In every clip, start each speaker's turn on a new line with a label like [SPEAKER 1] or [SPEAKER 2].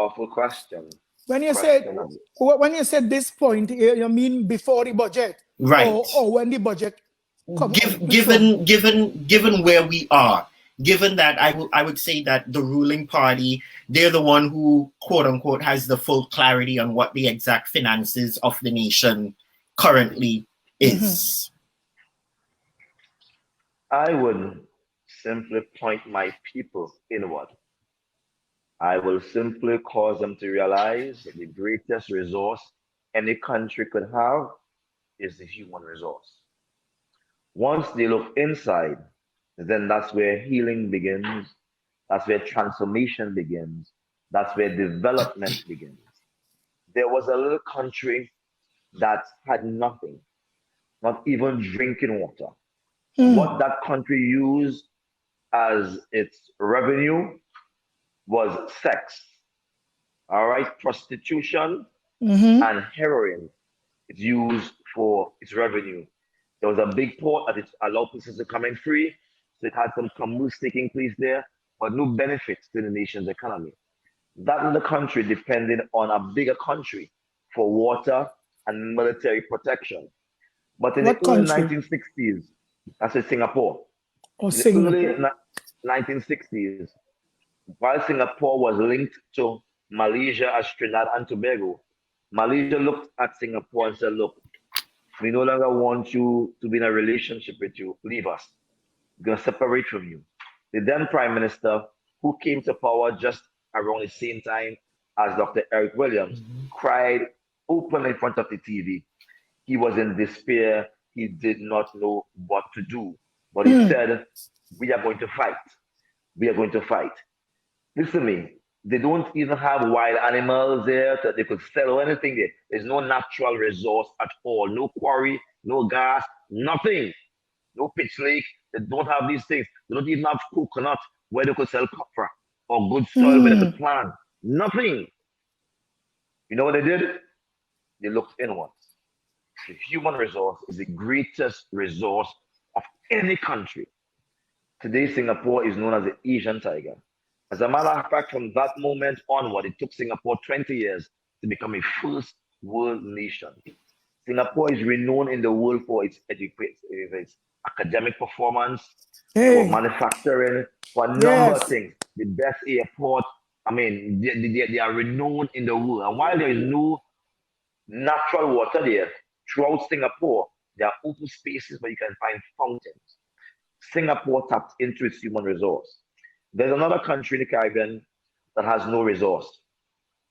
[SPEAKER 1] powerful question.
[SPEAKER 2] When you said
[SPEAKER 1] Question.
[SPEAKER 2] when you said this point, you mean before the budget,
[SPEAKER 3] Right.
[SPEAKER 2] or when the budget come out? Which one?
[SPEAKER 3] Given where we are, given that I would say that the ruling party, they're the one who, quote unquote, has the full clarity on what the exact finances of the nation currently is.
[SPEAKER 1] I would simply point my people inward. I will simply cause them to realize that the greatest resource any country could have is the human resource. Once they look inside, then that's where healing begins. That's where transformation begins. That's where development begins. There was a little country that had nothing, not even drinking water. What that country used as its revenue was sex, all right, prostitution and heroin. It's used for its revenue. There was a big port that it allowed places to come in free, so it had some commerce taking place there, but no benefits to the nation's economy. That little country depended on a bigger country for water and military protection. But in the
[SPEAKER 2] What
[SPEAKER 1] early
[SPEAKER 2] country?
[SPEAKER 1] 1960s, I said Singapore.
[SPEAKER 2] Or
[SPEAKER 1] In the early
[SPEAKER 2] Singapore?
[SPEAKER 1] 1960s, while Singapore was linked to Malaysia as Trinidad and Tobago, Malaysia looked at Singapore and said, look, we no longer want you to be in a relationship with you. Leave us. We're going to separate from you. The then Prime Minister, who came to power just around the same time as Dr. Eric Williams, cried openly in front of the TV. He was in despair. He did not know what to do. But he said, we are going to fight. We are going to fight. Listen to me. They don't even have wild animals there that they could sell or anything there. There's no natural resource at all. No quarry, no gas, nothing. No pitch lake. They don't have these things. They don't even have coconut where they could sell copra or good soil where they could plant. Nothing. You know what they did? They looked inwards. The human resource is the greatest resource of any country. Today, Singapore is known as the Asian tiger. As a matter of fact, from that moment onward, it took Singapore 20 years to become a first world nation. Singapore is renowned in the world for its its academic performance, for
[SPEAKER 2] Hey,
[SPEAKER 1] manufacturing, for a number of
[SPEAKER 2] yes.
[SPEAKER 1] things. The best airport. I mean, they are renowned in the world. And while there is no natural water there, throughout Singapore, there are open spaces where you can find fountains. Singapore tapped into its human resource. There's another country in the Caribbean that has no resource.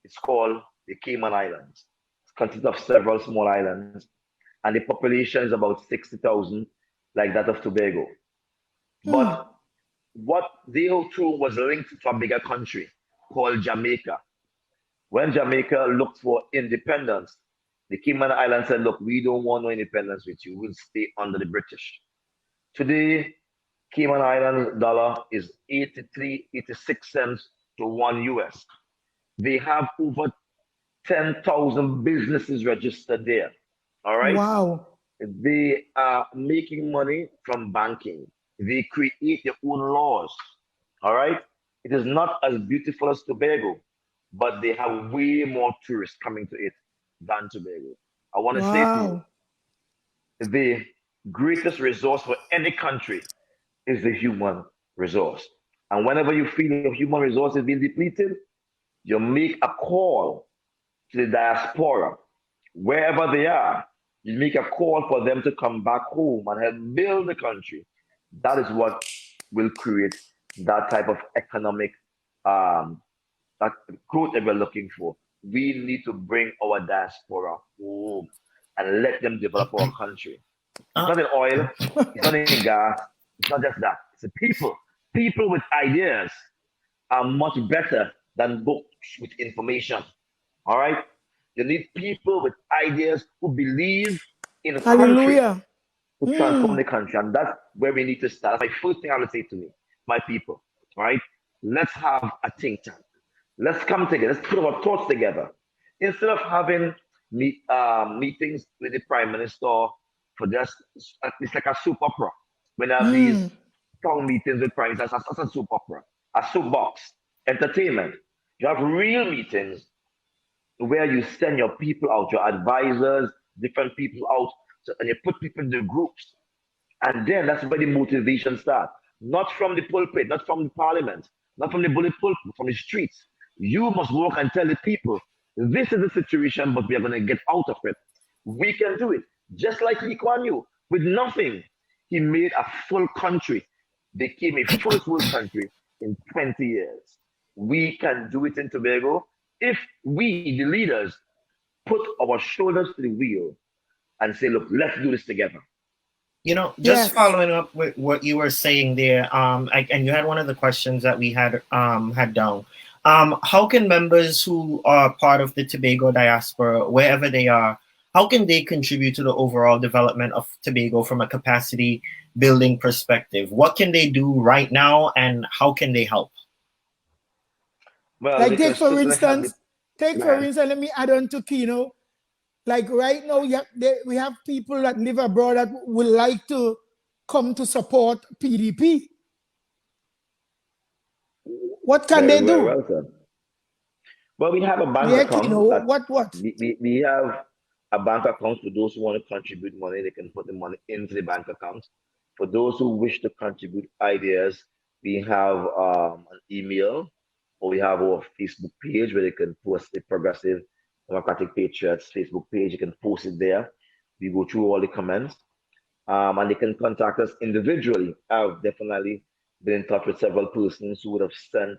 [SPEAKER 1] It's called the Cayman Islands. It consists of several small islands, and the population is about 60,000, like that of Tobago. But what they too was linked to a bigger country called Jamaica. When Jamaica looked for independence, the Cayman Islands said, look, we don't want no independence with you. We'll stay under the British. Today, Cayman Islands dollar is 83, 86 cents to one US. They have over 10,000 businesses registered there. All right.
[SPEAKER 2] Wow.
[SPEAKER 1] They are making money from banking. They create their own laws. All right. It is not as beautiful as Tobago, but they have way more tourists coming to it than Tobago. I want to say to you,
[SPEAKER 2] Wow.
[SPEAKER 1] the greatest resource for any country is the human resource. And whenever you feel your human resource is being depleted, you make a call to the diaspora, wherever they are. You make a call for them to come back home and help build the country. That is what will create that type of economic that growth that we're looking for. We need to bring our diaspora home and let them develop our country. It's not in oil, it's not in gas, it's not just that. It's the people. People with ideas are much better than books with information. All right? You need people with ideas who believe in a country
[SPEAKER 2] Hallelujah.
[SPEAKER 1] to transform the country. And that's where we need to start. That's my first thing I would say to me, my people. All right? Let's have a think tank. Let's come together. Let's put our thoughts together. Instead of having meetings with the prime minister for just, it's like a soap opera. When I have these town meetings with prime ministers, that's a soap opera, a soapbox, entertainment. You have real meetings where you send your people out, your advisors, different people out, and you put people in the groups. And then that's where the motivation starts. Not from the pulpit, not from the parliament, not from the bullet pulpit, from the streets. You must walk and tell the people, this is the situation, but we are going to get out of it. We can do it. Just like Lee Kuan Yew, with nothing, he made a full country, became a first world country in 20 years. We can do it in Tobago if we, the leaders, put our shoulders to the wheel and say, look, let's do this together.
[SPEAKER 3] You know, just
[SPEAKER 2] Yes.
[SPEAKER 3] following up with what you were saying there, and you had one of the questions that we had down. How can members who are part of the Tobago diaspora, wherever they are, how can they contribute to the overall development of Tobago from a capacity building perspective? What can they do right now, and how can they help?
[SPEAKER 1] Well,
[SPEAKER 2] Like
[SPEAKER 1] they can
[SPEAKER 2] take for
[SPEAKER 1] certainly help
[SPEAKER 2] instance,
[SPEAKER 1] the plan.
[SPEAKER 2] let me add on to Keino. Like right now, we have people that live abroad that would like to come to support PDP. What can
[SPEAKER 1] Very,
[SPEAKER 2] they
[SPEAKER 1] very
[SPEAKER 2] do?
[SPEAKER 1] well said. Well, we have a bank
[SPEAKER 2] Yeah,
[SPEAKER 1] account
[SPEAKER 2] Keino,
[SPEAKER 1] that
[SPEAKER 2] what?
[SPEAKER 1] we have a bank account for those who want to contribute money. They can put the money into the bank account. For those who wish to contribute ideas, we have an email or we have our Facebook page where they can post the Progressive Democratic Patriots Facebook page. You can post it there. We go through all the comments. And they can contact us individually. I've definitely been in touch with several persons who would have sent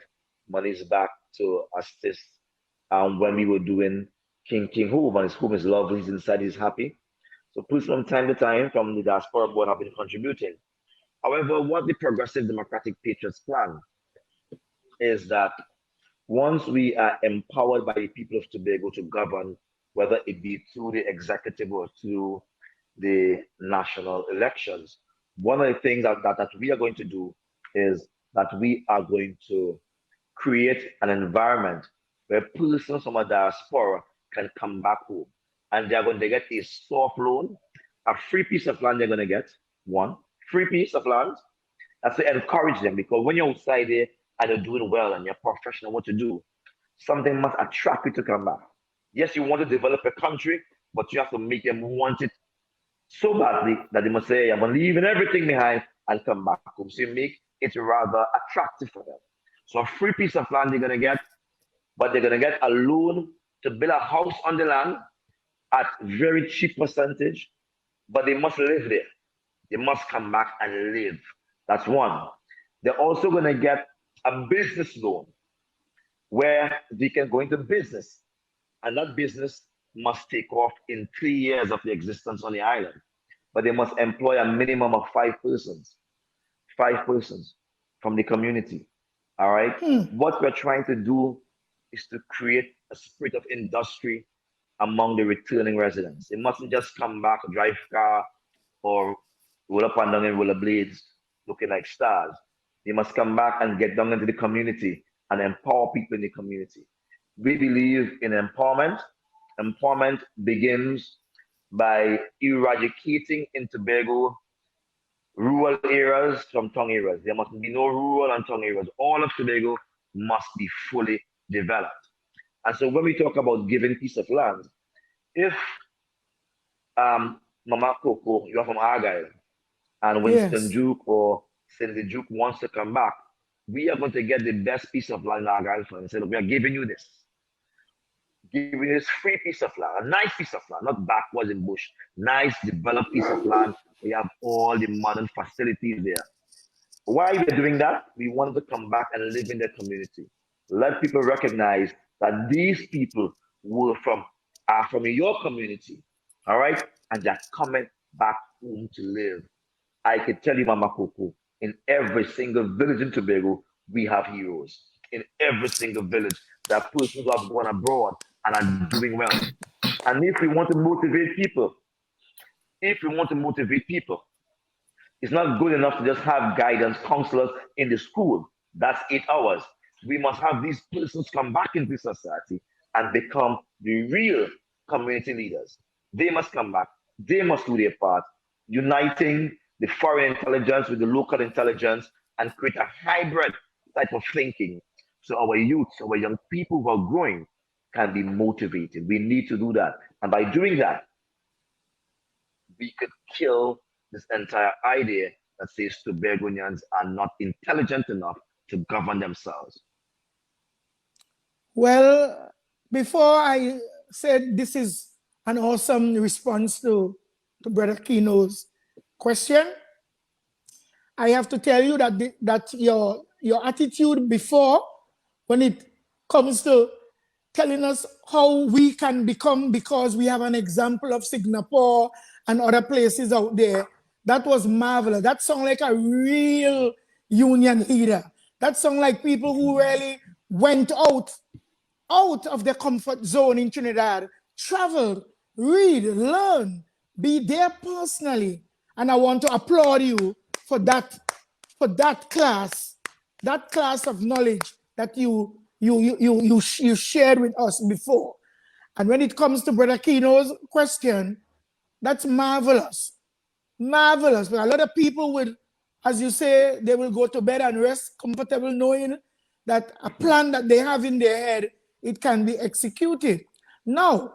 [SPEAKER 1] monies back to assist when we were doing King Home, and his home is lovely, he's inside, he's happy. So persons from time to time from the diaspora board have been contributing. However, what the Progressive Democratic Patriots plan is that once we are empowered by the people of Tobago to govern, whether it be through the executive or through the national elections, one of the things that we are going to do is that we are going to create an environment where persons from a diaspora can come back home and they're going to get a soft loan, a free piece of land they're going to get, one, free piece of land. That's to encourage them because when you're outside there and you're doing well and you're professional what to do, something must attract you to come back. Yes, you want to develop a country, but you have to make them want it so badly that they must say, I'm leaving everything behind and come back home. So you make it rather attractive for them. So a free piece of land they're gonna get, but they're gonna get a loan to build a house on the land at very cheap percentage, but they must live there. They must come back and live. That's one. They're also gonna get a business loan where they can go into business and that business must take off in 3 years of the existence on the island. But they must employ a minimum of five persons from the community. All right. What we're trying to do is to create a spirit of industry among the returning residents. It mustn't just come back, drive car, or roll up and down in rollerblades looking like stars. They must come back and get down into the community and empower people in the community. We believe in empowerment. Empowerment begins by eradicating in Tobago rural areas from town areas. There must be no rural and town areas. All of Tobago must be fully developed. And so when we talk about giving piece of land, if Mama Coco, you're from Argyle, and Winston
[SPEAKER 2] Yes.
[SPEAKER 1] Duke or Cindy Duke wants to come back, we are going to get the best piece of land in Argyle for and say, look, we are giving you this. Giving you this free piece of land, a nice piece of land, not backwards in bush, nice developed piece of land. We have all the modern facilities there. Why we're doing that? We want to come back and live in the community. Let people recognize that these people were are from your community, all right, and they're coming back home to live. I can tell you, Mama Coco, in every single village in Tobago, we have heroes. In every single village, there are persons who have gone abroad and are doing well. And if we want to motivate people, if we want to motivate people, it's not good enough to just have guidance counselors in the school. That's 8 hours. We must have these persons come back into society and become the real community leaders. They must come back. They must do their part, uniting the foreign intelligence with the local intelligence and create a hybrid type of thinking so our youth, our young people who are growing can be motivated. We need to do that. And by doing that, we could kill this entire idea that says Tobagonians are not intelligent enough to govern themselves.
[SPEAKER 2] Well, before I said this is an awesome response to Brother Keino's question, I have to tell you that that your attitude before, when it comes to telling us how we can become because we have an example of Singapore and other places out there, that was marvelous. That sounded like a real union leader. That sounded like people who really went out of their comfort zone in Trinidad, travel, read, learn, be there personally. And I want to applaud you for that class of knowledge that you shared with us before. And when it comes to Brother Keino's question, that's marvelous. Marvelous. But a lot of people will, as you say, they will go to bed and rest comfortable knowing that a plan that they have in their head, it can be executed. Now,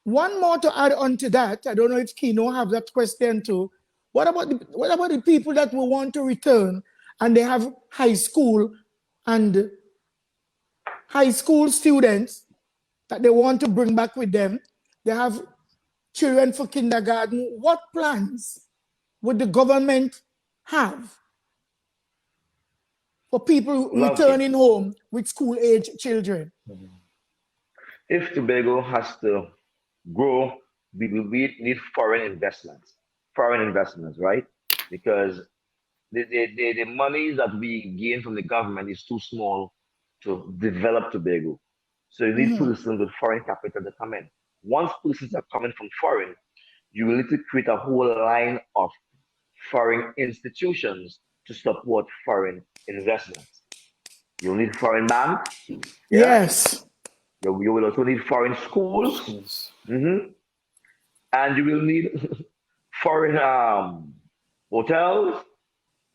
[SPEAKER 2] one more to add on to that. I don't know if Keino have that question too. What about the people that will want to return and they have high school students that they want to bring back with them? They have children for kindergarten. What plans would the government have for people returning home with school-age children?
[SPEAKER 1] If Tobago has to grow, we need foreign investments, right? Because the money that we gain from the government is too small to develop Tobago. So you need persons with foreign capital to come in. Once persons are coming from foreign, you will need to create a whole line of foreign institutions to support foreign investments. You'll need foreign banks. Yeah.
[SPEAKER 2] Yes.
[SPEAKER 1] You will also need foreign schools. And you will need foreign hotels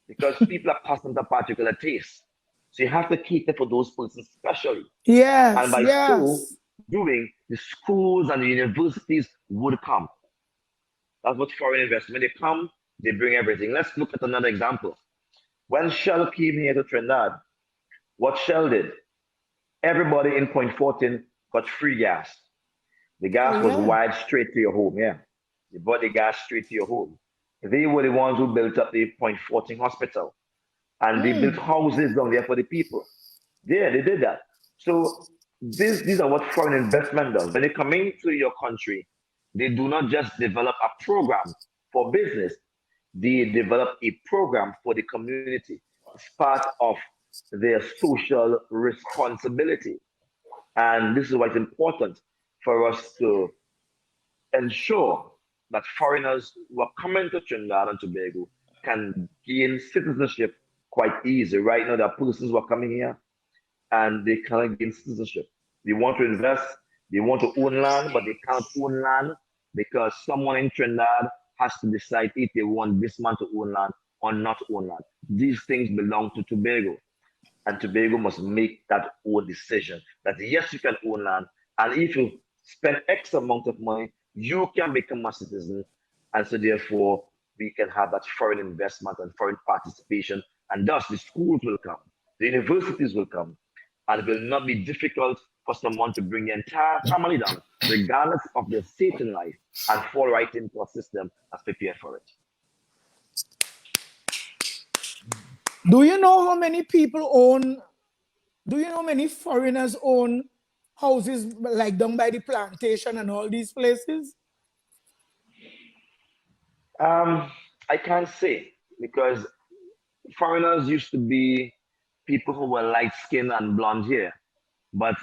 [SPEAKER 1] because people are accustomed to particular tastes. So you have to cater for those persons specially.
[SPEAKER 2] Yes.
[SPEAKER 1] And by so doing, the schools and the universities would come. That's what foreign investment. They come, they bring everything. Let's look at another example. When Shell came here to Trinidad, what Shell did, everybody in Point 14 got free gas. The gas was wired straight to your home. Yeah. They brought the gas straight to your home. They were the ones who built up the Point 14 hospital. And they built houses down there for the people. Yeah, they did that. So these are what foreign investment does. When they come into your country, they do not just develop a program for business, they develop a program for the community. It's part of their social responsibility. And this is why it's important for us to ensure that foreigners who are coming to Trinidad and Tobago can gain citizenship quite easy. Right now, there are persons who are coming here and they cannot gain citizenship. They want to invest, they want to own land, but they can't own land because someone in Trinidad has to decide if they want this man to own land or not own land. These things belong to Tobago, and Tobago must make that own decision that yes, you can own land, and if you spend X amount of money, you can become a citizen, and so therefore we can have that foreign investment and foreign participation, and thus the schools will come, the universities will come, and it will not be difficult for someone to bring the entire family down, regardless of their state in life, and fall right into a system that's prepared for it.
[SPEAKER 2] Do you know how many people own, do you know how many foreigners own houses like down by the plantation and all these places?
[SPEAKER 1] I can't say because foreigners used to be people who were light skinned and blonde hair, but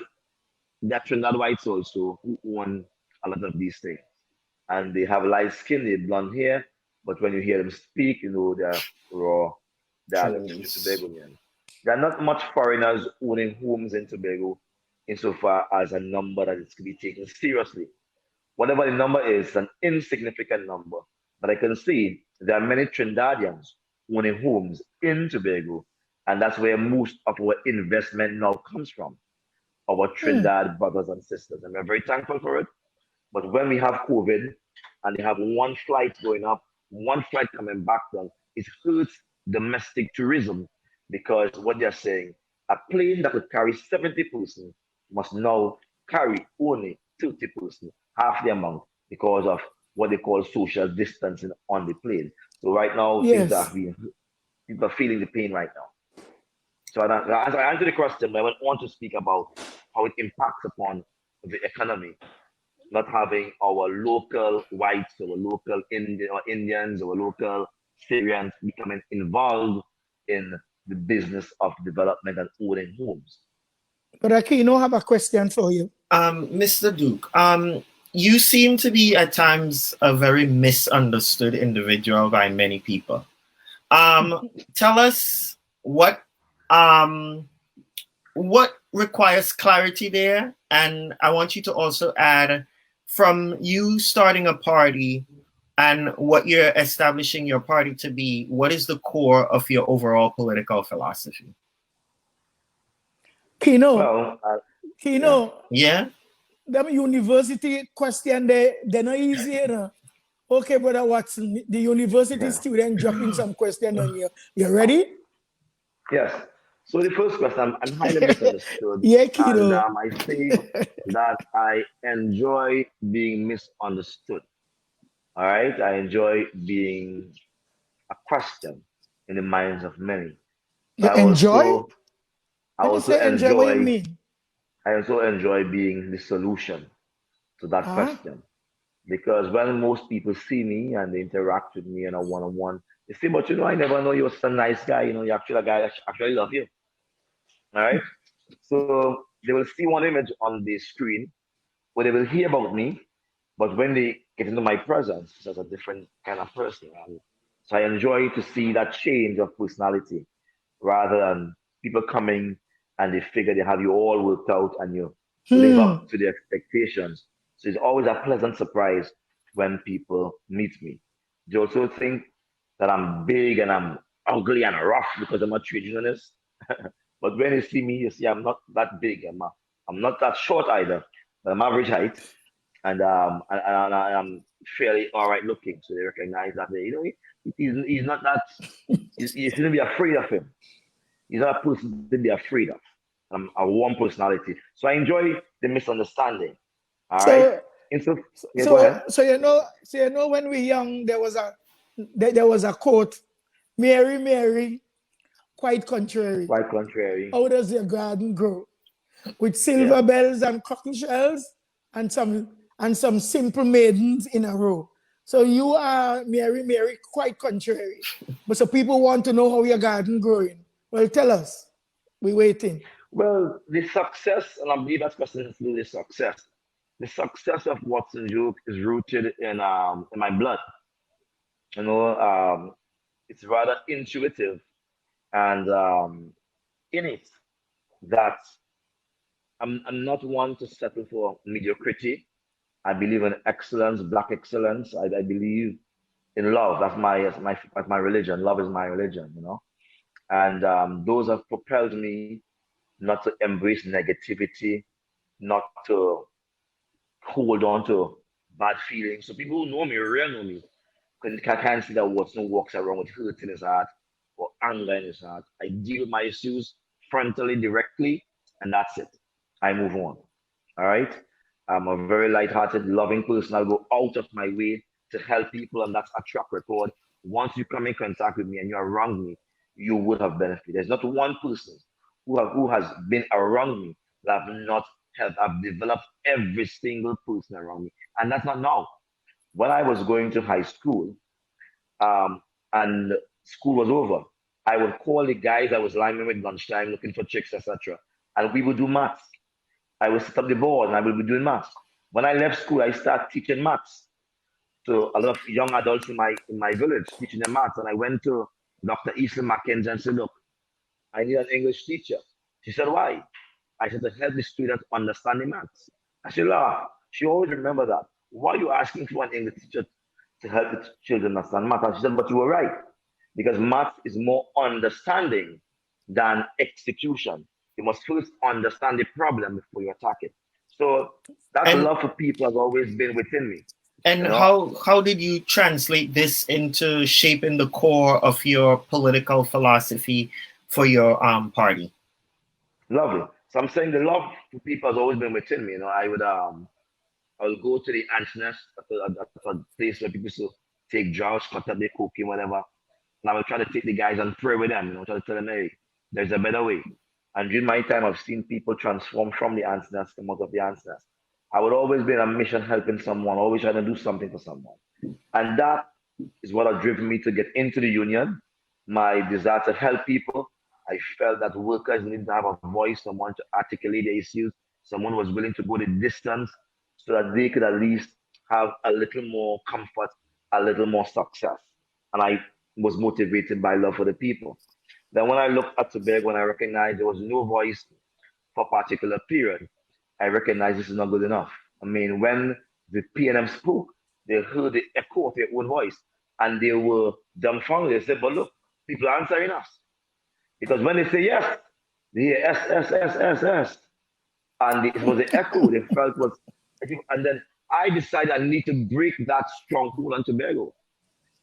[SPEAKER 1] they're Trinidad whites also who own a lot of these things. And they have light skin, they have blonde hair, but when you hear them speak, you know they're raw, they're Tobagonian. There are not much foreigners owning homes in Tobago insofar as a number that is to be taken seriously. Whatever the number is, an insignificant number. But I can see there are many Trinidadians owning homes in Tobago, And that's where most of our investment now comes from, our Trinidad brothers and sisters. And we're very thankful for it. But when we have COVID and they have one flight going up, one flight coming back down, it hurts domestic tourism because what they're saying, a plane that could carry 70 persons must now carry only 30 persons, half the amount, because of what they call social distancing on the plane. So right now, things are
[SPEAKER 2] Yes.
[SPEAKER 1] being, people are feeling the pain right now. So as I answer the question, I want to speak about how it impacts upon the economy, not having our local whites, our local Indians, our local Syrians becoming involved in the business of development and owning homes.
[SPEAKER 2] Brother Keino have a question for you.
[SPEAKER 3] Mr. Duke, you seem to be at times a very misunderstood individual by many people. Tell us what requires clarity there, and I want you to also add, from you starting a party and what you're establishing your party to be, what is the core of your overall political philosophy?
[SPEAKER 2] Keino,
[SPEAKER 1] Well,
[SPEAKER 3] Yeah.
[SPEAKER 2] them university question, they're not easy, you know. Okay, Brother Watson, the university
[SPEAKER 1] yeah.
[SPEAKER 2] student dropping some question on you. You ready?
[SPEAKER 1] Yes. So the first question, I'm highly misunderstood,
[SPEAKER 2] Yeah,
[SPEAKER 1] and
[SPEAKER 2] Keino.
[SPEAKER 1] I say that I enjoy being misunderstood. All right, I enjoy being a question in the minds of many. So
[SPEAKER 2] You enjoy?
[SPEAKER 1] I
[SPEAKER 2] When you
[SPEAKER 1] also
[SPEAKER 2] say enjoy, what you
[SPEAKER 1] enjoy,
[SPEAKER 2] mean?
[SPEAKER 1] I also enjoy being the solution to that
[SPEAKER 2] Huh?
[SPEAKER 1] question. Because when most people see me and they interact with me in a one-on-one, they say, "But I never know you're such a nice guy. You're actually a guy that actually love you." All right. So they will see one image on the screen where they will hear about me, but when they get into my presence, it's as a different kind of person. And so I enjoy to see that change of personality rather than people coming and they figure they have you all worked out and you live up to the expectations. So it's always a pleasant surprise when people meet me. They also think that I'm big and I'm ugly and rough because I'm a trade unionist. But when you see me, you see I'm not that big. I'm not that short either. But I'm average height, and I am fairly all right looking. So they recognize that he's not that. You shouldn't be afraid of him. He's not a person to be afraid of. A warm personality. So I enjoy the misunderstanding. All right.
[SPEAKER 2] So,
[SPEAKER 1] And so yeah, go
[SPEAKER 2] so,
[SPEAKER 1] ahead.
[SPEAKER 2] so you know, when we young, there was a quote, Mary, Mary, quite contrary.
[SPEAKER 1] Quite contrary.
[SPEAKER 2] How does your garden grow? With
[SPEAKER 1] Yeah.
[SPEAKER 2] silver bells and cockle shells and some simple maidens in a row. So you are Mary, Mary, quite contrary. But so people want to know how your garden growing. Well, tell us. We waiting.
[SPEAKER 1] Well, the success, and I believe that's question is the success. The success of Watson Juke is rooted in my blood. You know, it's rather intuitive and innate that I'm not one to settle for mediocrity. I believe in excellence, black excellence. I believe in love. That's my religion. Love is my religion, And those have propelled me not to embrace negativity, not to hold on to bad feelings. So people who know me, really know me, can't see that Watson walks around with hurt in his heart or anger in his heart. I deal with my issues frontally, directly, and that's it. I move on. All right. I'm a very light-hearted, loving person. I'll go out of my way to help people, and that's a track record. Once you come in contact with me and you're around me, you would have benefited. There's not one person who has been around me that have not helped. I've developed every single person around me, and that's not now. When I was going to high school, and school was over, I would call the guys I was lying with lunchtime looking for chicks, etc. And we would do maths. I would set up the board and I would be doing maths. When I left school, I started teaching maths to a lot of young adults in my village, teaching them maths. And I went to Dr. Eastland Mackenzie and said, "Look, I need an English teacher." She said, "Why?" I said, "To help the students understand the maths." I said, "Ah, she always remember that. Why are you asking for an English teacher to help the children understand math?" And she said, "But you were right, because math is more understanding than execution. You must first understand the problem before you attack it. So that
[SPEAKER 3] And
[SPEAKER 1] love for people has always been within me.
[SPEAKER 3] and
[SPEAKER 1] You know,
[SPEAKER 3] how did you translate this into shaping the core of your political philosophy for your party?
[SPEAKER 1] lovely. So I'm saying the love for people has always been within me. You know, I will go to the ants nest, at a place where people used to take drugs, cut up their cooking, whatever. And I will try to take the guys and pray with them, you know, try to tell them, hey, there's a better way. And during my time, I've seen people transform from the ants nest, come out of the ants nest. I would always be on a mission helping someone, always trying to do something for someone. And that is what has driven me to get into the union. My desire to help people. I felt that workers need to have a voice, someone to articulate their issues, someone who was willing to go the distance so that they could at least have a little more comfort, a little more success. And I was motivated by love for the people. Then when I looked at Tobago and I recognized there was no voice for a particular period, I recognized this is not good enough. I mean, when the PNM spoke, they heard the echo of their own voice and they were dumbfounded. They said, but look, people are answering us. Because when they say yes, they hear S, S, S, S, S. And it was the echo they felt was, and then I decided I need to break that stronghold on Tobago.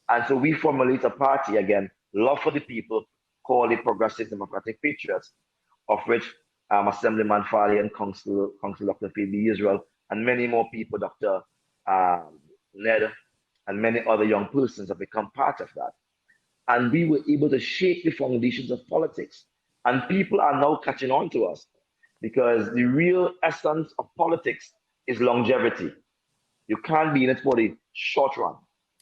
[SPEAKER 1] And so we formulate a party again, Love for the People, called the Progressive Democratic Patriots, of which Assemblyman Farley and Council Dr. Phoebe Israel, and many more people, Dr. Ned, and many other young persons have become part of that. And we were able to shake the foundations of politics. And people are now catching on to us because the real essence of politics is longevity. You can't be in it for the short run.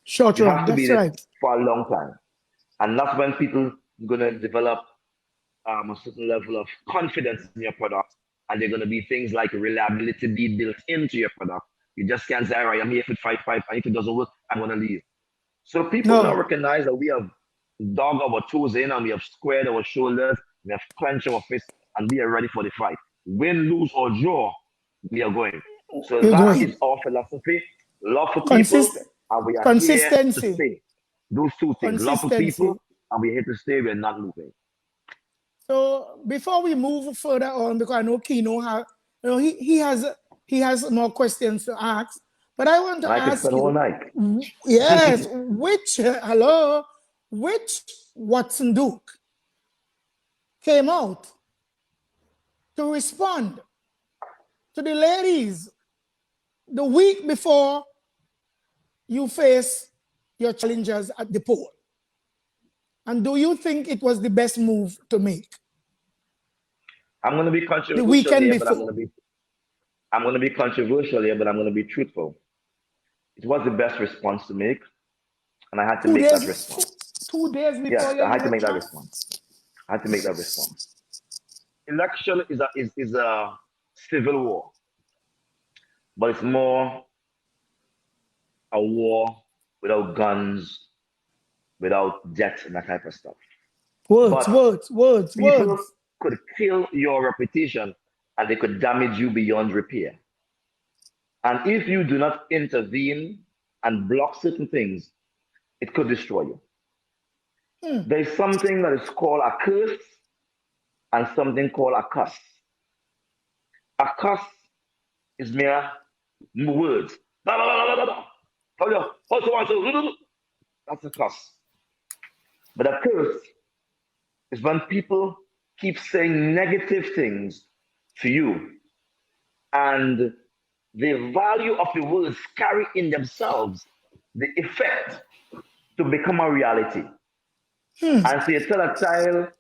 [SPEAKER 2] Short
[SPEAKER 1] You
[SPEAKER 2] run,
[SPEAKER 1] have to be
[SPEAKER 2] that's
[SPEAKER 1] in it
[SPEAKER 2] right.
[SPEAKER 1] for a long time. And that's when people are going to develop a certain level of confidence in your product. And they're going to be things like reliability be built into your product. You just can't say, all right, I'm here for 5-5, and if it doesn't work, I'm going to leave. So people now
[SPEAKER 2] No,
[SPEAKER 1] recognize that we have dug our toes in and we have squared our shoulders, we have clenched our fists, and we are ready for the fight. Win, lose, or draw, we are going. So
[SPEAKER 2] you're
[SPEAKER 1] that
[SPEAKER 2] going.
[SPEAKER 1] is our philosophy. Love for people,
[SPEAKER 2] Consist
[SPEAKER 1] and we are here to
[SPEAKER 2] consistency.
[SPEAKER 1] stay. Those two things, love for
[SPEAKER 2] Consistency.
[SPEAKER 1] people, and we're here to stay. We're not moving.
[SPEAKER 2] So before we move further on, because I know Keino have, he has more questions to ask. But I want
[SPEAKER 1] And
[SPEAKER 2] to
[SPEAKER 1] I could
[SPEAKER 2] ask
[SPEAKER 1] spend all
[SPEAKER 2] you,
[SPEAKER 1] night.
[SPEAKER 2] yes, which Watson Duke came out to respond to the ladies the week before you face your challengers at the poll? And do you think it was the best move to make
[SPEAKER 1] I'm going to be
[SPEAKER 2] the
[SPEAKER 1] controversial
[SPEAKER 2] weekend
[SPEAKER 1] here, but
[SPEAKER 2] before?
[SPEAKER 1] I'm going to be controversial here, but I'm going to be truthful. It was the best response to make, and I had to
[SPEAKER 2] Two
[SPEAKER 1] make that
[SPEAKER 2] days,
[SPEAKER 1] response.
[SPEAKER 2] 2 days before
[SPEAKER 1] Yes,
[SPEAKER 2] your
[SPEAKER 1] I had to make that
[SPEAKER 2] election?
[SPEAKER 1] response. I had to make that response. Election is a civil war, but it's more a war without guns, without death, and that type of stuff.
[SPEAKER 2] Words,
[SPEAKER 1] But
[SPEAKER 2] words, words,
[SPEAKER 1] people
[SPEAKER 2] words.
[SPEAKER 1] could kill your reputation and they could damage you beyond repair. And if you do not intervene and block certain things, it could destroy you. There's something that is called a curse and something called a cuss. A cuss is mere words. That's a cuss. But a curse is when people keep saying negative things to you and the value of the words carry in themselves the effect to become a reality. And so you tell a child,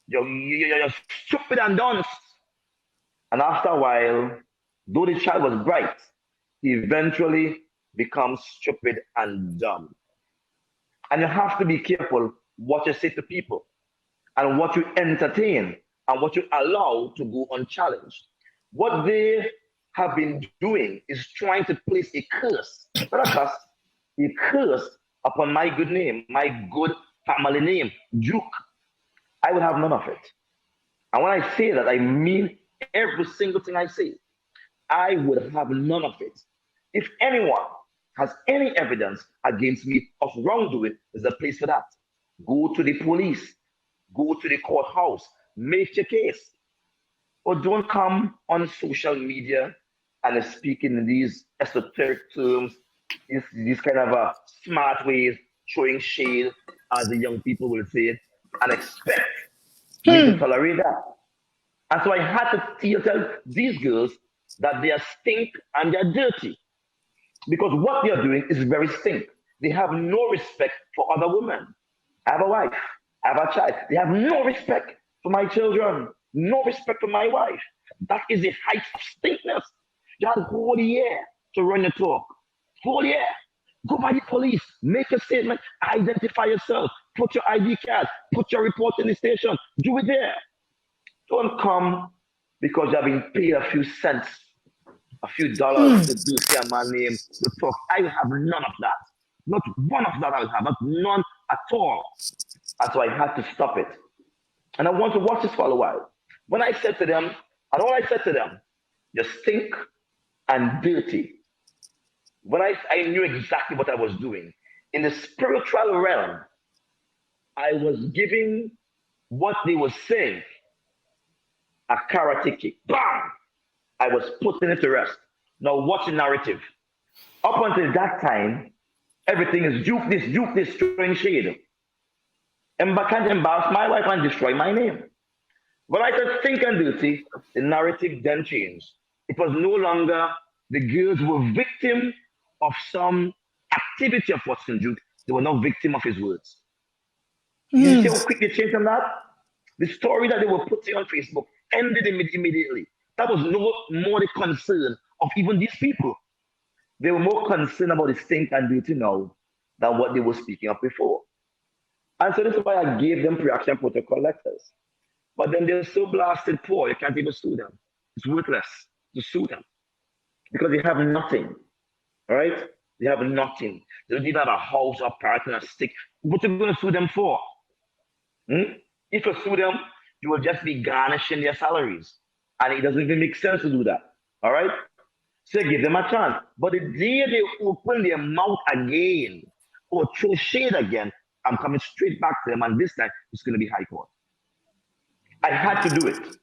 [SPEAKER 1] you're stupid and dunce. And after a while, though the child was bright, he eventually becomes stupid and dumb. And you have to be careful what you say to people and what you entertain and what you allow to go unchallenged. What they have been doing is trying to place a curse, not a curse, a curse upon my good name, my good family name, Duke. I would have none of it. And when I say that, I mean every single thing I say. I would have none of it. If anyone has any evidence against me of wrongdoing, there's a place for that. Go to the police, go to the courthouse, make your case. Or don't come on social media and speak in these esoteric terms, these kind of smart ways, showing shade, as the young people will say it, and expect me to tolerate that. And so I had to tell these girls that they are stink and they're dirty. Because what they are doing is very stink. They have no respect for other women. I have a wife, I have a child. They have no respect for my children, no respect for my wife. That is the height of stinkness. You had a whole year to run your talk. Whole year. Go by the police, make a statement, identify yourself, put your ID card, put your report in the station, do it there. Don't come because you have been paid a few cents, a few dollars to do say my name, to talk. I have none of that. Not one of that I will have, not none at all. And so I had to stop it. And I want to watch this for a while. When I said to them, and all I said to them, you stink and dirty. When I knew exactly what I was doing. In the spiritual realm, I was giving what they were saying a karate kick. Bam! I was putting it to rest. Now watch the narrative. Up until that time, everything is juke this, throwing shade. And I can't embarrass my wife and destroy my name. When I said think and dirty, the narrative then changed. It was no longer the girls were victim of some activity of Watson Duke. They were not victim of his words. You see how quick they changed on that? The story that they were putting on Facebook ended immediately. That was no more the concern of even these people. They were more concerned about the stink and dirty now than what they were speaking of before. And so this is why I gave them pre-action protocol letters. But then they're so blasted poor, you can't even sue them. It's worthless to sue them because they have nothing, all right? They have nothing. They don't even have a house, a partner, a stick. What are you going to sue them for? If you sue them, you will just be garnishing their salaries. And it doesn't even make sense to do that, all right? So give them a chance. But the day they open their mouth again or throw shade again, I'm coming straight back to them, and this time it's going to be high court. I had to do it.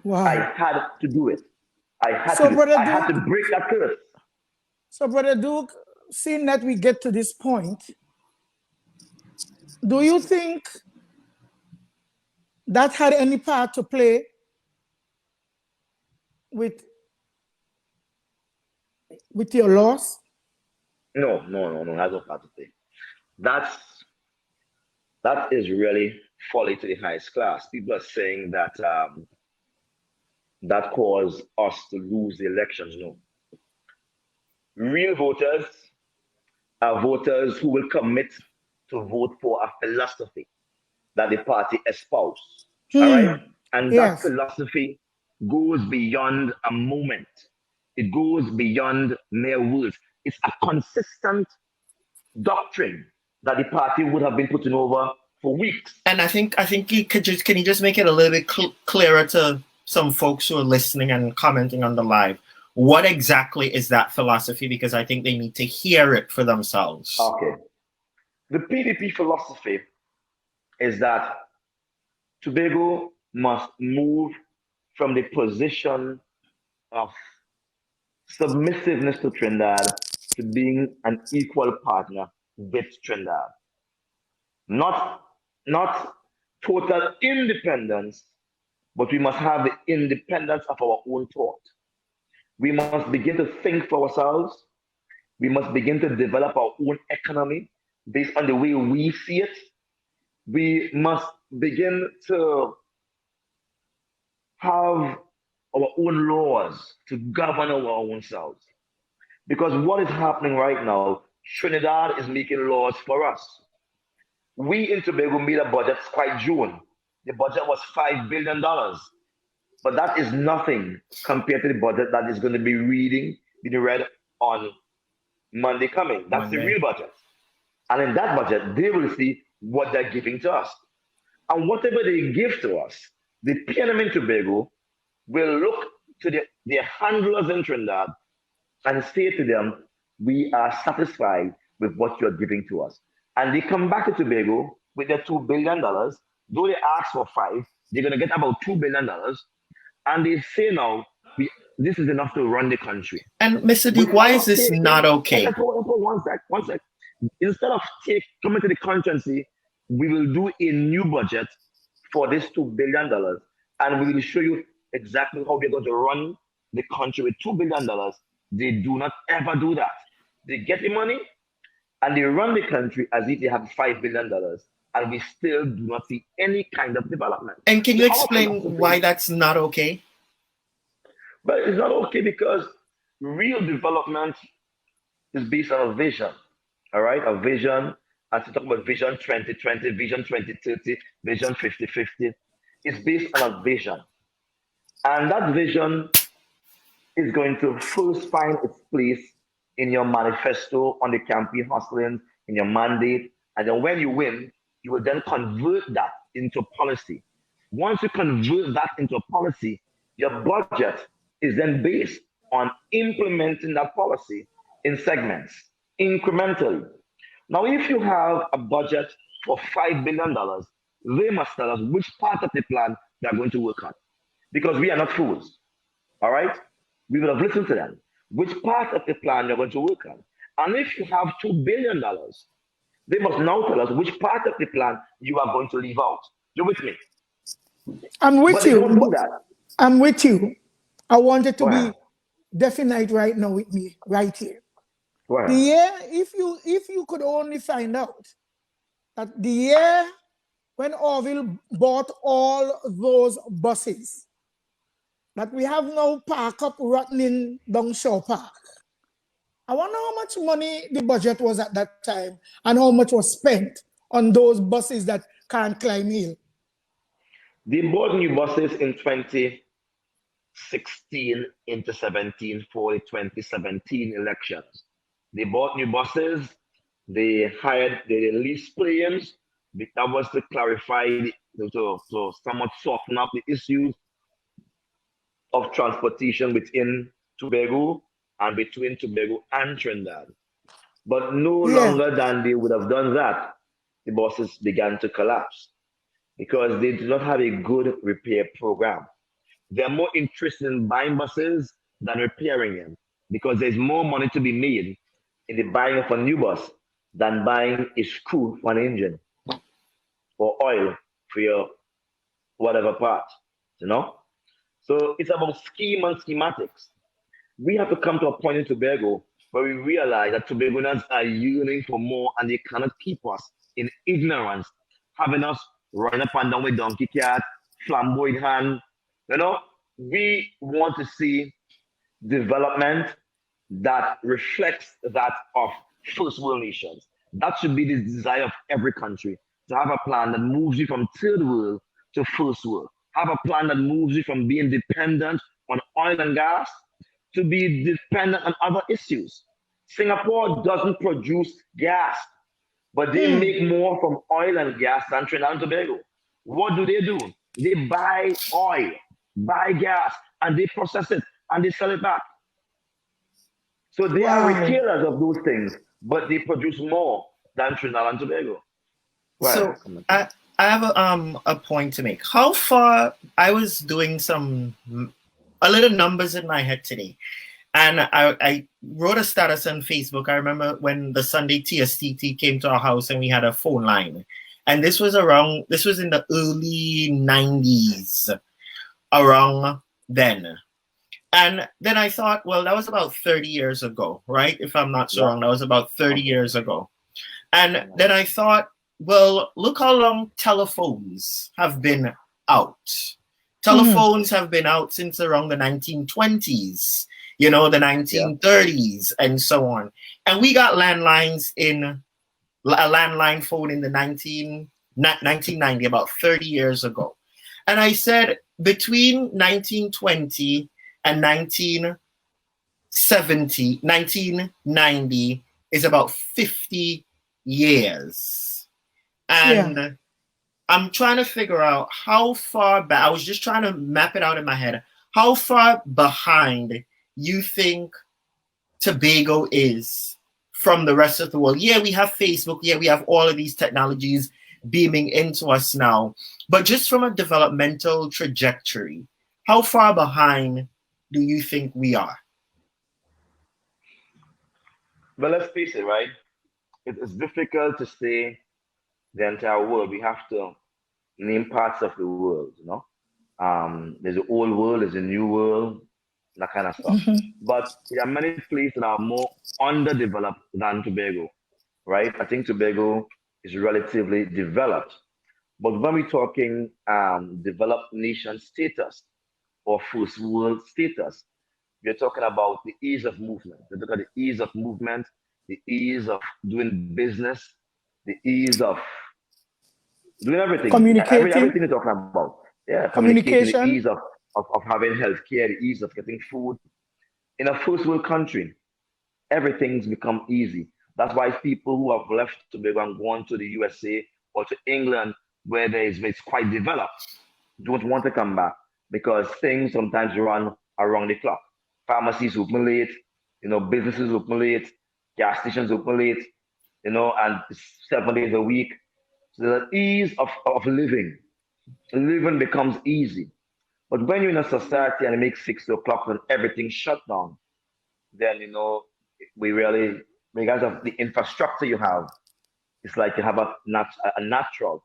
[SPEAKER 2] Wow.
[SPEAKER 1] I had to do it. I had to break that curse.
[SPEAKER 2] So, Brother Duke, seeing that we get to this point, do you think that had any part to play with your loss?
[SPEAKER 1] No, has no part to play. That is really folly to the highest class. People are saying that that caused us to lose the elections. No. Real voters are voters who will commit to vote for a philosophy that the party espouses. All right? And that philosophy goes beyond a moment. It goes beyond mere words. It's a consistent doctrine that the party would have been putting over for weeks.
[SPEAKER 3] And I think you can you just make it a little bit clearer to some folks who are listening and commenting on the live? What exactly is that philosophy? Because I think they need to hear it for themselves.
[SPEAKER 1] Okay. The PDP philosophy is that Tobago must move from the position of submissiveness to Trinidad to being an equal partner with Trinidad. Not total independence, but we must have the independence of our own thought. We must begin to think for ourselves. We must begin to develop our own economy based on the way we see it. We must begin to have our own laws to govern our own selves. Because what is happening right now, Trinidad is making laws for us. We in Tobago made a budget quite June. The budget was $5 billion. But that is nothing compared to the budget that is going to be being read on Monday coming. That's the real budget. And in that budget, they will see what they're giving to us. And whatever they give to us, the PNM in Tobago will look to their handlers in Trinidad and say to them, we are satisfied with what you're giving to us. And they come back to Tobago with their $2 billion. Though they ask for $5, they're going to get about $2 billion. And they say now, this is enough to run the country.
[SPEAKER 3] And Mr. Duke, why is this not okay?
[SPEAKER 1] One sec. Instead of coming to the country and say, we will do a new budget for this $2 billion, and we will show you exactly how we're going to run the country with $2 billion. They do not ever do that. They get the money and they run the country as if they have $5 billion, and we still do not see any kind of development.
[SPEAKER 3] And can you explain why that's not okay?
[SPEAKER 1] But it's not okay because real development is based on a vision, all right? A vision, as we talk about Vision 2020, Vision 2030, Vision 5050, it's based on a vision. And that vision is going to first find its place in your manifesto, on the campaign hustling, in your mandate. And then when you win, you will then convert that into policy. Once you convert that into a policy, your budget is then based on implementing that policy in segments, incrementally. Now, if you have a budget for $5 billion, they must tell us which part of the plan they are going to work on. Because we are not fools, all right? We will have listened to them. Which part of the plan you're going to work on? And if you have $2 billion, they must now tell us which part of the plan you are going to leave out. You're with me?
[SPEAKER 2] I'm with you.
[SPEAKER 1] Don't do that.
[SPEAKER 2] I'm with you. I want it to
[SPEAKER 1] Wow.
[SPEAKER 2] be definite right now with me, right here.
[SPEAKER 1] Wow.
[SPEAKER 2] The year, if you could only find out that the year when Orville bought all those buses that we have now parked up rotting down Shaw Park, I wonder how much money the budget was at that time and how much was spent on those buses that can't climb hill.
[SPEAKER 1] They bought new buses in 2016 into 17 for the 2017 elections. They bought new buses. They leased planes. That was to clarify, to somewhat soften up the issues of transportation within Tobago and between Tobago and Trinidad. But no longer than they would have done that, the buses began to collapse because they do not have a good repair program. They're more interested in buying buses than repairing them because there's more money to be made in the buying of a new bus than buying a screw for an engine or oil for your whatever part, you know? So it's about scheme and schematics. We have to come to a point in Tobago where we realize that Tobagonians are yearning for more and they cannot keep us in ignorance, having us running up and down with donkey cart, flamboyant hand. You know, we want to see development that reflects that of first world nations. That should be the desire of every country, to have a plan that moves you from third world to first world. Have a plan that moves you from being dependent on oil and gas to be dependent on other issues. Singapore doesn't produce gas, but they make more from oil and gas than Trinidad and Tobago. What do? They buy oil, buy gas, and they process it and they sell it back. So they are retailers of those things, but they produce more than Trinidad and Tobago.
[SPEAKER 3] So I have a point to make. How far, I was doing a little numbers in my head today, and I wrote a status on Facebook. I remember when the Sunday TSTT came to our house and we had a phone line, and this was in the early 90s, around then. And then I thought, well, that was about 30 years ago, right? If I'm not so wrong, that was about 30 years ago. And then I thought, well, look how long telephones have been out. Telephones have been out since around the 1920s, the 1930s and so on. And we got landlines a landline phone in the 1990, about 30 years ago. And I said, between 1920 and 1990 is about 50 years. And I'm trying to figure out how far back, I was just trying to map it out in my head, how far behind you think Tobago is from the rest of the world. Yeah, we have Facebook. Yeah, we have all of these technologies. beaming into us now. But just from a developmental trajectory, how far behind do you think we are?
[SPEAKER 1] But let's face it, right? It's difficult to say the entire world. We have to name parts of the world, you know. There's the old world, there's a new world, that kind of stuff. But there are many places that are more underdeveloped than Tobago, right? I think Tobago is relatively developed. But when we're talking developed nation status or first world status, we're talking about the ease of movement. We look at the ease of movement, the ease of doing business, the ease of doing everything.
[SPEAKER 2] Communicating,
[SPEAKER 1] Everything you're talking about. Yeah, communicating, the ease
[SPEAKER 2] communication.
[SPEAKER 1] of having healthcare, the ease of getting food. In a first world country, everything's become easy. That's why people who have left Tobago and gone to the USA or to England, where it's quite developed, don't want to come back because things sometimes run around the clock. Pharmacies open late, you know, businesses open late, gas stations open late, you know, and 7 days a week. So the ease of living becomes easy. But when you're in a society and it makes 6 o'clock and everything shut down, then you know we really, because of the infrastructure you have, it's like you have a national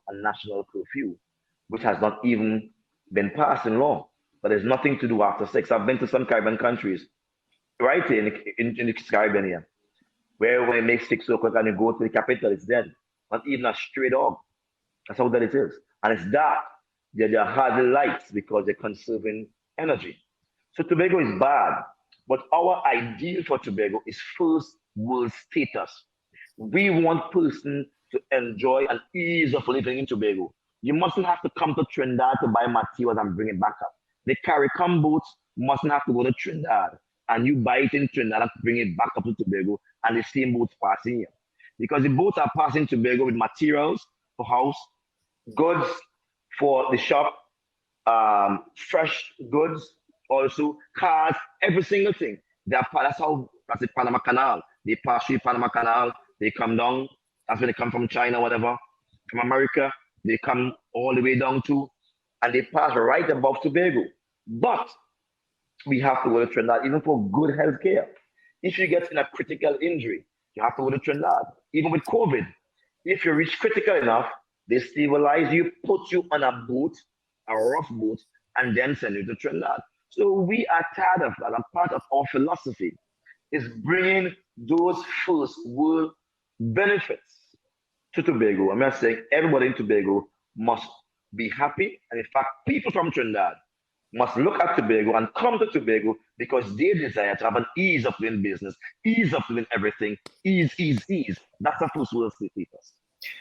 [SPEAKER 1] curfew, which has not even been passed in law. But there's nothing to do after 6. I've been to some Caribbean countries, right here in the Caribbean here, where when it makes 6 o'clock and you go to the capital, it's dead. Not even a stray dog. That's how that it is. And it's dark. They're hardly lights because they're conserving energy. So Tobago is bad. But our ideal for Tobago is first world status. We want person to enjoy an ease of living in Tobago. You mustn't have to come to Trinidad to buy materials and bring it back up. The CARICOM boats mustn't have to go to Trinidad and you buy it in Trinidad and bring it back up to Tobago and the same boats passing here. Because the boats are passing Tobago with materials for house, goods for the shop, fresh goods, also cars, every single thing. That's the Panama Canal. They pass through Panama Canal, they come down. That's when they come from China, whatever, from America. They come all the way down to, and they pass right above Tobago. But we have to go to Trinidad even for good health care. If you get in a critical injury, you have to go to Trinidad. Even with COVID, if you reach critical enough, they stabilize you, put you on a boat, a rough boat, and then send you to Trinidad. So we are tired of that. And part of our philosophy is bringing those first world benefits to Tobago. I'm not saying everybody in Tobago must be happy. And in fact, people from Trinidad must look at Tobago and come to Tobago because they desire to have an ease of doing business, ease of doing everything, ease, ease, ease. That's a first world status.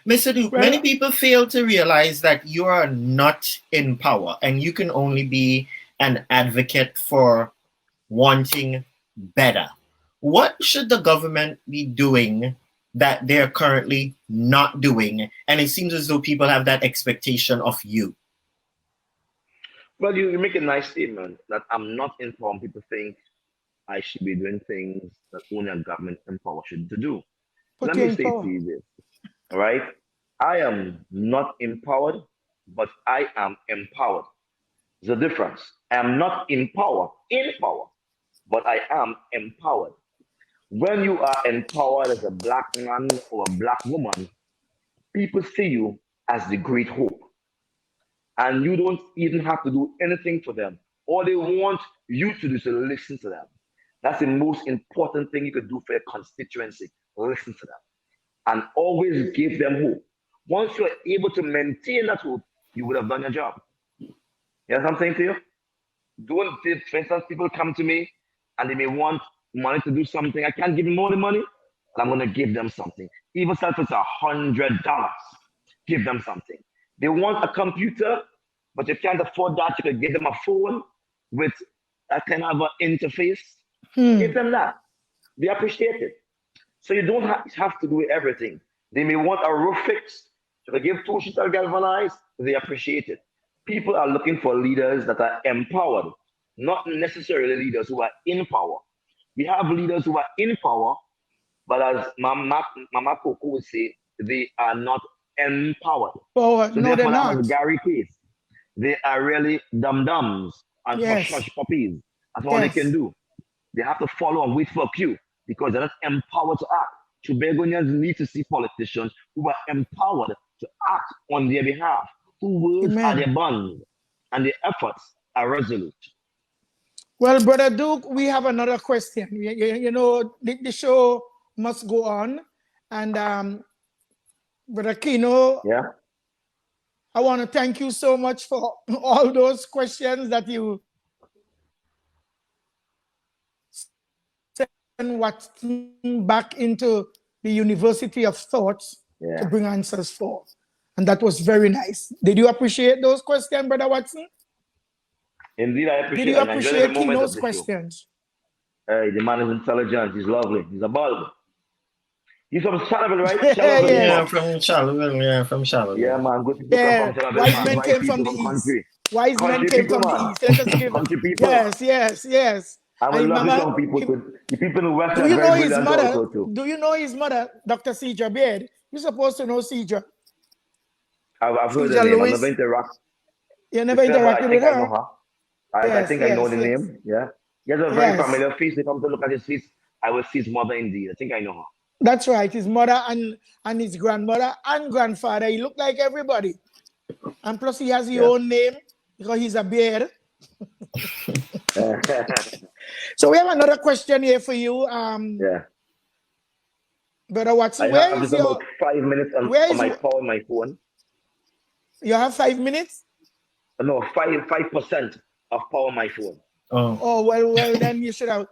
[SPEAKER 3] Mr. Duke,
[SPEAKER 2] Well,
[SPEAKER 3] many people fail to realize that you are not in power and you can only be an advocate for wanting better. What should the government be doing that they're currently not doing? And it seems as though people have that expectation of you.
[SPEAKER 1] Well, you make a nice statement that I'm not informed. People think I should be doing things that only a government empowered should to do.
[SPEAKER 2] put
[SPEAKER 1] Let
[SPEAKER 2] you
[SPEAKER 1] me
[SPEAKER 2] in
[SPEAKER 1] say to
[SPEAKER 2] power.
[SPEAKER 1] you this, all right? I am not empowered, but I am empowered. There's a difference. I am not in power, but I am empowered. When you are empowered as a black man or a black woman, people see you as the great hope. And you don't even have to do anything for them. All they want you to do is to listen to them. That's the most important thing you could do for your constituency. Listen to them and always give them hope. Once you're able to maintain that hope, you would have done your job. You know what I'm saying to you? Don't, for instance, people come to me and they may want money to do something. I can't give them all the money, but I'm going to give them something. Even if it's $100, give them something. They want a computer, but you can't afford that. You could give them a phone with a kind of an interface. Give them that. They appreciate it. So you don't have to do everything. They may want a roof fixed. So they give 2 sheets of galvanized, they appreciate it. People are looking for leaders that are empowered, not necessarily leaders who are in power. We have leaders who are in power, but as Mama Coco would say, they are not empowered.
[SPEAKER 2] Forward.
[SPEAKER 1] So
[SPEAKER 2] No, they're
[SPEAKER 1] therefore, that
[SPEAKER 2] not.
[SPEAKER 1] was Gary case. They are really dum-dums and
[SPEAKER 2] Yes.
[SPEAKER 1] hush puppies. That's all they can
[SPEAKER 2] Yes.
[SPEAKER 1] do. They have to follow and wait for a cue because they're not empowered to act. Tobagonians need to see politicians who are empowered to act on their behalf, whose words are
[SPEAKER 2] Amen.
[SPEAKER 1] their bonds and their efforts are resolute.
[SPEAKER 2] Well, Brother Duke, we have another question. You know, the show must go on. And Brother Keino,
[SPEAKER 1] Yeah.
[SPEAKER 2] I want to thank you so much for all those questions that you sent Watson back into the University of Thoughts to bring answers for. And that was very nice. Did you appreciate those questions, Brother Watson?
[SPEAKER 1] Indeed, I
[SPEAKER 2] Did
[SPEAKER 1] appreciate
[SPEAKER 2] you
[SPEAKER 1] it. I enjoyed every
[SPEAKER 2] appreciate
[SPEAKER 1] moment of
[SPEAKER 2] Keino's
[SPEAKER 1] the show.
[SPEAKER 2] questions?
[SPEAKER 1] Hey, the man is intelligent. He's lovely. He's a bulb. He's from Charleville, right? Charleville,
[SPEAKER 2] Yes.
[SPEAKER 3] Yeah, from Charleville. Yeah, from Charleville.
[SPEAKER 1] Yeah, man. Good people come
[SPEAKER 2] Yeah,
[SPEAKER 1] from Charleville,
[SPEAKER 2] wise
[SPEAKER 1] man.
[SPEAKER 2] men
[SPEAKER 1] Right
[SPEAKER 2] came
[SPEAKER 1] people
[SPEAKER 2] from the
[SPEAKER 1] from
[SPEAKER 2] east.
[SPEAKER 1] country.
[SPEAKER 2] Wise men
[SPEAKER 1] Country
[SPEAKER 2] came
[SPEAKER 1] people,
[SPEAKER 2] from the
[SPEAKER 1] man.
[SPEAKER 2] east. Let us give
[SPEAKER 1] Country people.
[SPEAKER 2] yes.
[SPEAKER 1] I
[SPEAKER 2] And
[SPEAKER 1] would love
[SPEAKER 2] remember,
[SPEAKER 1] some people too. The people in the West
[SPEAKER 2] do
[SPEAKER 1] are
[SPEAKER 2] you know
[SPEAKER 1] very
[SPEAKER 2] his
[SPEAKER 1] brilliant
[SPEAKER 2] mother?
[SPEAKER 1] also too.
[SPEAKER 2] Do you know his mother, Dr. Cedra Baird? You're supposed to know Cedra.
[SPEAKER 1] I've heard the
[SPEAKER 2] Cedra
[SPEAKER 1] name. I've never
[SPEAKER 2] Lewis.
[SPEAKER 1] interacted
[SPEAKER 2] You never
[SPEAKER 1] with her, but I
[SPEAKER 2] interacted with
[SPEAKER 1] think I know
[SPEAKER 2] her.
[SPEAKER 1] her. I think I know the name. Yeah. He has a very
[SPEAKER 2] Yes.
[SPEAKER 1] familiar face. If I'm to look at his face, I will see his mother indeed. I think I know her.
[SPEAKER 2] That's right. His mother and his grandmother and grandfather. He looked like everybody. And plus he has his own name because he's a bear. So we have another question here for you.
[SPEAKER 1] Yeah.
[SPEAKER 2] Brother Watson,
[SPEAKER 1] I
[SPEAKER 2] where
[SPEAKER 1] have
[SPEAKER 2] is
[SPEAKER 1] just
[SPEAKER 2] your
[SPEAKER 1] about 5 minutes on my power on my phone.
[SPEAKER 2] You have 5 minutes?
[SPEAKER 1] No, 5% of power on my phone.
[SPEAKER 2] Oh well then you should have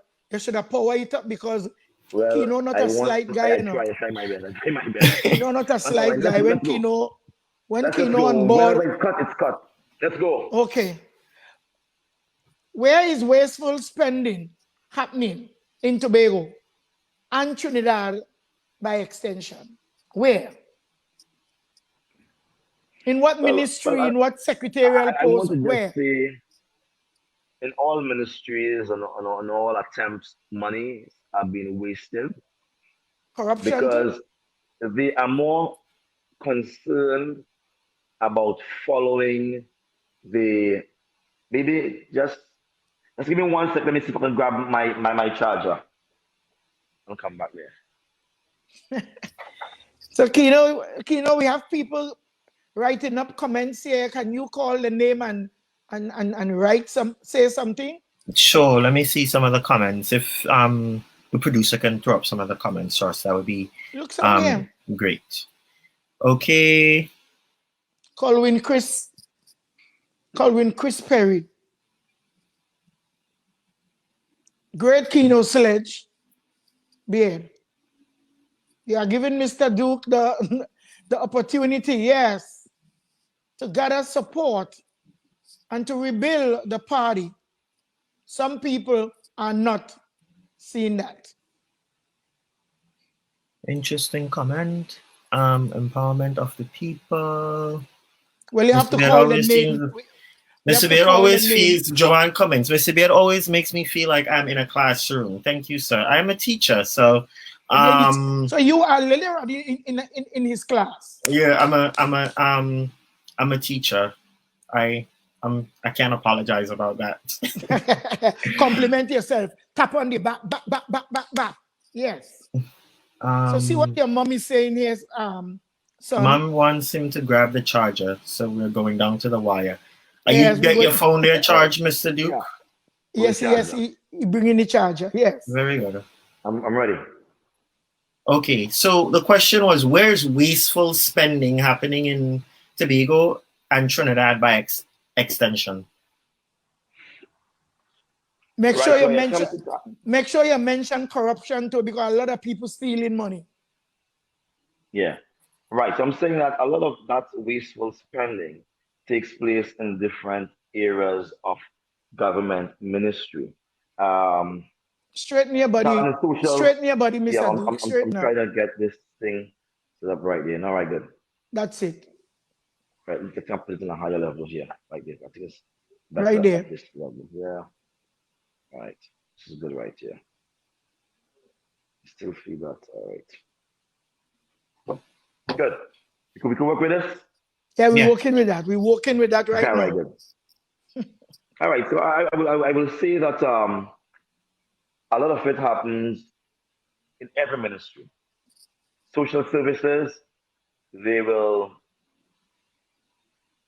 [SPEAKER 2] power it up because
[SPEAKER 1] Well,
[SPEAKER 2] Keino not a slight guy, you know.
[SPEAKER 1] I try my best. I try my best.
[SPEAKER 2] Keino not a slight guy. When Keino on board.
[SPEAKER 1] Whenever it's cut, it's cut. Let's go.
[SPEAKER 2] Okay. Where is wasteful spending happening in Tobago and Trinidad by extension? Where? In what ministry, in what secretarial post,
[SPEAKER 1] I want to
[SPEAKER 2] where?
[SPEAKER 1] just say, in all ministries and on all attempts, money are being wasted.
[SPEAKER 2] Corruption
[SPEAKER 1] because they are more concerned about following the maybe just give me 1 second. Let me see if I can grab my charger. I'll come back there.
[SPEAKER 2] So Keino, we have people writing up comments here. Can you call the name and say something?
[SPEAKER 3] Sure. Let me see some of the comments. If the producer can throw up some of the comments first, that would be great. Okay.
[SPEAKER 2] Colwyn Chris Perry. Great Keino Sledge. Bien. You are giving Mr. Duke the opportunity, yes, to gather support and to rebuild the party. Some people are not seeing that.
[SPEAKER 3] Interesting comment. Empowerment of the people.
[SPEAKER 2] Well, you have to call the name.
[SPEAKER 3] Mr. Baird always feels Joanne Cummings. Mr. Baird always makes me feel like I'm in a classroom. Thank you, sir. I'm a teacher, so
[SPEAKER 2] so you are literally in his class.
[SPEAKER 3] Yeah, I'm a teacher. I can't apologize about that.
[SPEAKER 2] Compliment yourself. Tap on the back. Yes. So see what your mom is saying here, son.
[SPEAKER 3] Mom wants him to grab the charger, so we're going down to the wire. You get your phone there charged, Mr. Duke?
[SPEAKER 2] Yeah. Yes, he bringing the charger. Yes.
[SPEAKER 3] Very good.
[SPEAKER 1] I'm ready.
[SPEAKER 3] Okay, so the question was, where's wasteful spending happening in Tobago and Trinidad by extension?
[SPEAKER 2] Make sure you mention corruption too, because a lot of people stealing money.
[SPEAKER 1] Yeah. Right. So I'm saying that a lot of that wasteful spending takes place in different areas of government ministry.
[SPEAKER 2] Straighten your body. Straighten your body, Mr.
[SPEAKER 1] Yeah,
[SPEAKER 2] Duke.
[SPEAKER 1] I'm trying to get this thing set up right there. All right, good.
[SPEAKER 2] That's it.
[SPEAKER 1] Right, we can put it in a higher level here, like this. I think it's
[SPEAKER 2] better right there.
[SPEAKER 1] This level. Yeah. All right. This is good right here. Still feel that. All right. Good. We can work with this?
[SPEAKER 2] Yeah, we're
[SPEAKER 3] Yeah.
[SPEAKER 2] working with that. We're working with that right
[SPEAKER 1] All right,
[SPEAKER 2] now.
[SPEAKER 1] good. All right, so I will say that a lot of it happens in every ministry. Social services, they will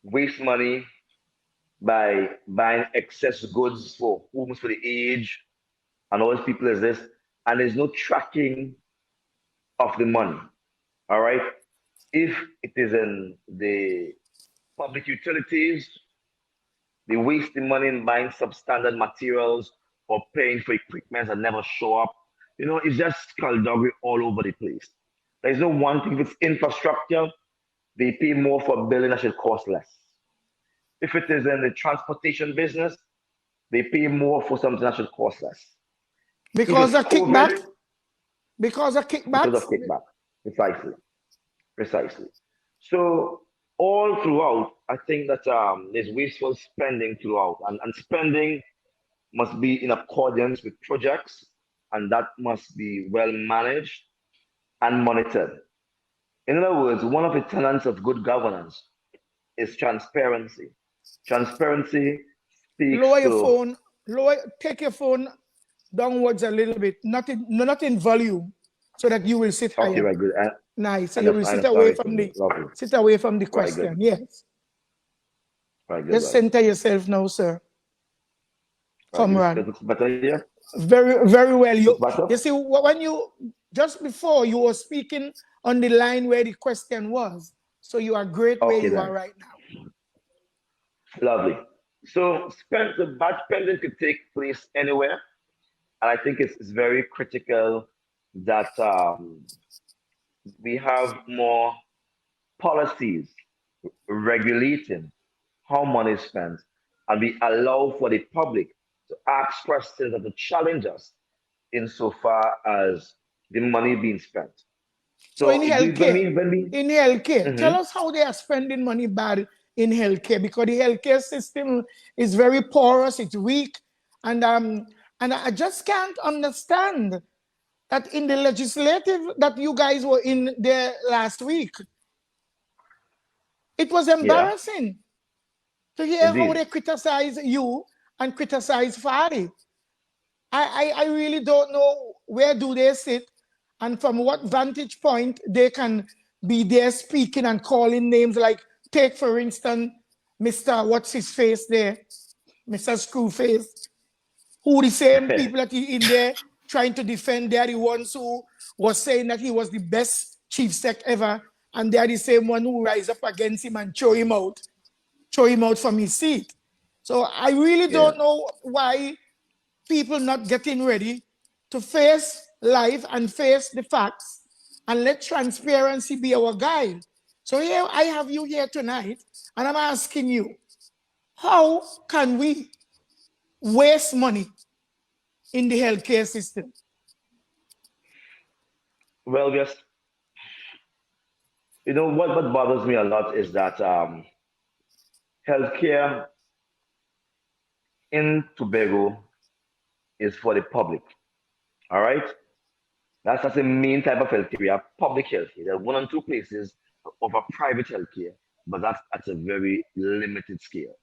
[SPEAKER 1] waste money by buying excess goods for homes for the age and all these people as this, and there's no tracking of the money. All right. If it is in the public utilities, they waste the money in buying substandard materials or paying for equipment that never show up. You know, it's just skullduggery all over the place. There's no one thing. If it's infrastructure, they pay more for a building that should cost less. If it is in the transportation business, they pay more for something that should cost less. If
[SPEAKER 2] Because
[SPEAKER 1] it's
[SPEAKER 2] of kickback,
[SPEAKER 1] COVID,
[SPEAKER 2] because of
[SPEAKER 1] because
[SPEAKER 2] kickbacks.
[SPEAKER 1] of kickback. Precisely. Precisely. So all throughout, I think that there's wasteful spending throughout, and spending must be in accordance with projects, and that must be well managed and monitored. In other words, one of the tenets of good governance is transparency. Transparency speaks
[SPEAKER 2] Lower your
[SPEAKER 1] to,
[SPEAKER 2] phone, take your phone downwards a little bit, not in volume, so that you will sit
[SPEAKER 1] okay,
[SPEAKER 2] higher.
[SPEAKER 1] right, good.
[SPEAKER 2] Nice. So
[SPEAKER 1] I
[SPEAKER 2] you will
[SPEAKER 1] understand
[SPEAKER 2] sit away
[SPEAKER 1] it.
[SPEAKER 2] from the
[SPEAKER 1] Lovely. Right,
[SPEAKER 2] question.
[SPEAKER 1] good.
[SPEAKER 2] Yes.
[SPEAKER 1] Right, good,
[SPEAKER 2] Just
[SPEAKER 1] right.
[SPEAKER 2] center yourself now, sir.
[SPEAKER 1] Right,
[SPEAKER 2] Comrade.
[SPEAKER 1] good. Looks better here.
[SPEAKER 2] Very, very well.
[SPEAKER 1] Looks better.
[SPEAKER 2] You see, when you just before you were speaking on the line where the question was, so you are great where
[SPEAKER 1] Okay,
[SPEAKER 2] you are
[SPEAKER 1] then.
[SPEAKER 2] right now.
[SPEAKER 1] Lovely. So the bad spending could take place anywhere. And I think it's very critical that we have more policies regulating how money is spent, and we allow for the public to ask questions and to challenge us insofar as the money being spent.
[SPEAKER 2] So in
[SPEAKER 1] So
[SPEAKER 2] healthcare, tell
[SPEAKER 1] Mhm.
[SPEAKER 2] us how they are spending money bad in healthcare, because the healthcare system is very porous, it's weak, and I just can't understand that in the legislative that you guys were in there last week, it was
[SPEAKER 1] Yeah,
[SPEAKER 2] embarrassing to hear how
[SPEAKER 1] indeed.
[SPEAKER 2] they criticize you and criticize Fadi. I really don't know where do they sit and from what vantage point they can be there speaking and calling names, like take for instance Mr. What's his face there, Mr. Screwface, who the same people that he in there trying to defend, they're the ones who was saying that he was the best chief sec ever, and they're the same one who rise up against him and throw him out from his seat. So I really
[SPEAKER 1] Yeah.
[SPEAKER 2] don't know why people not getting ready to face life and face the facts and let transparency be our guide. So here I have you here tonight, and I'm asking you, how can we waste money in the healthcare system?
[SPEAKER 1] Well, just what bothers me a lot is that healthcare in Tobago is for the public. All right. That's the main type of healthcare. We have public healthcare. There are one or two places of a private healthcare, but that's at a very limited scale.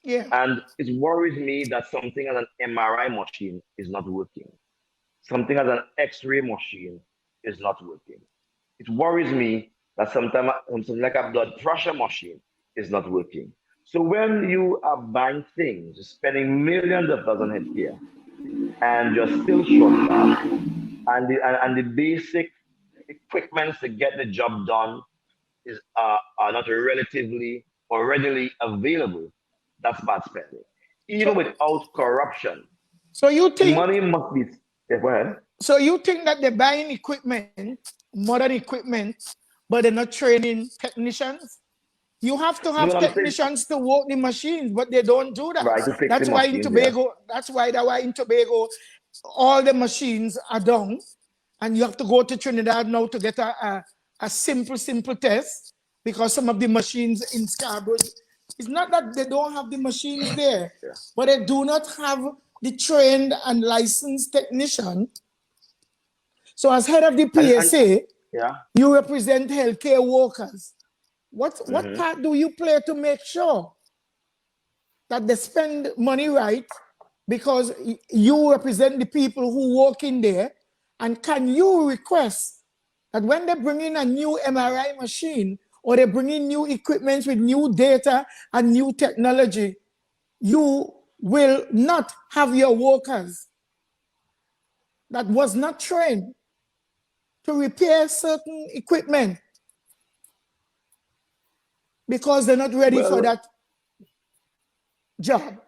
[SPEAKER 2] Yeah.
[SPEAKER 1] And it worries me that something as an MRI machine is not working. Something as an X-ray machine is not working. It worries me that something like a blood pressure machine is not working. So when you are buying things, spending millions of dollars on healthcare, and you're still short-staffed, and the basic equipment to get the job done are not relatively or readily available, that's bad spending. Even
[SPEAKER 2] So
[SPEAKER 1] without corruption,
[SPEAKER 2] so you
[SPEAKER 1] the
[SPEAKER 2] think
[SPEAKER 1] money must be. Yeah, go ahead.
[SPEAKER 2] so you think that they're buying equipment, modern equipment, but they're not training technicians? You have to
[SPEAKER 1] No,
[SPEAKER 2] have
[SPEAKER 1] I'm saying
[SPEAKER 2] technicians to work the machines, but they don't do that.
[SPEAKER 1] right to fix the machines. Yeah,
[SPEAKER 2] That's why in Tobago, all the machines are down, and you have to go to Trinidad now to get a simple test, because some of the machines in Scarborough, it's not that they don't have the machines there,
[SPEAKER 1] yeah,
[SPEAKER 2] but they do not have the trained and licensed technician. So as head of the
[SPEAKER 1] and
[SPEAKER 2] PSA,
[SPEAKER 1] Yeah.
[SPEAKER 2] You represent healthcare workers. What part do you play to make sure that they spend money right? Because you represent the people who work in there. And can you request that when they bring in a new MRI machine or they bring in new equipment with new data and new technology, you will not have your workers that was not trained to repair certain equipment because they're not ready for
[SPEAKER 1] Well,
[SPEAKER 2] that job?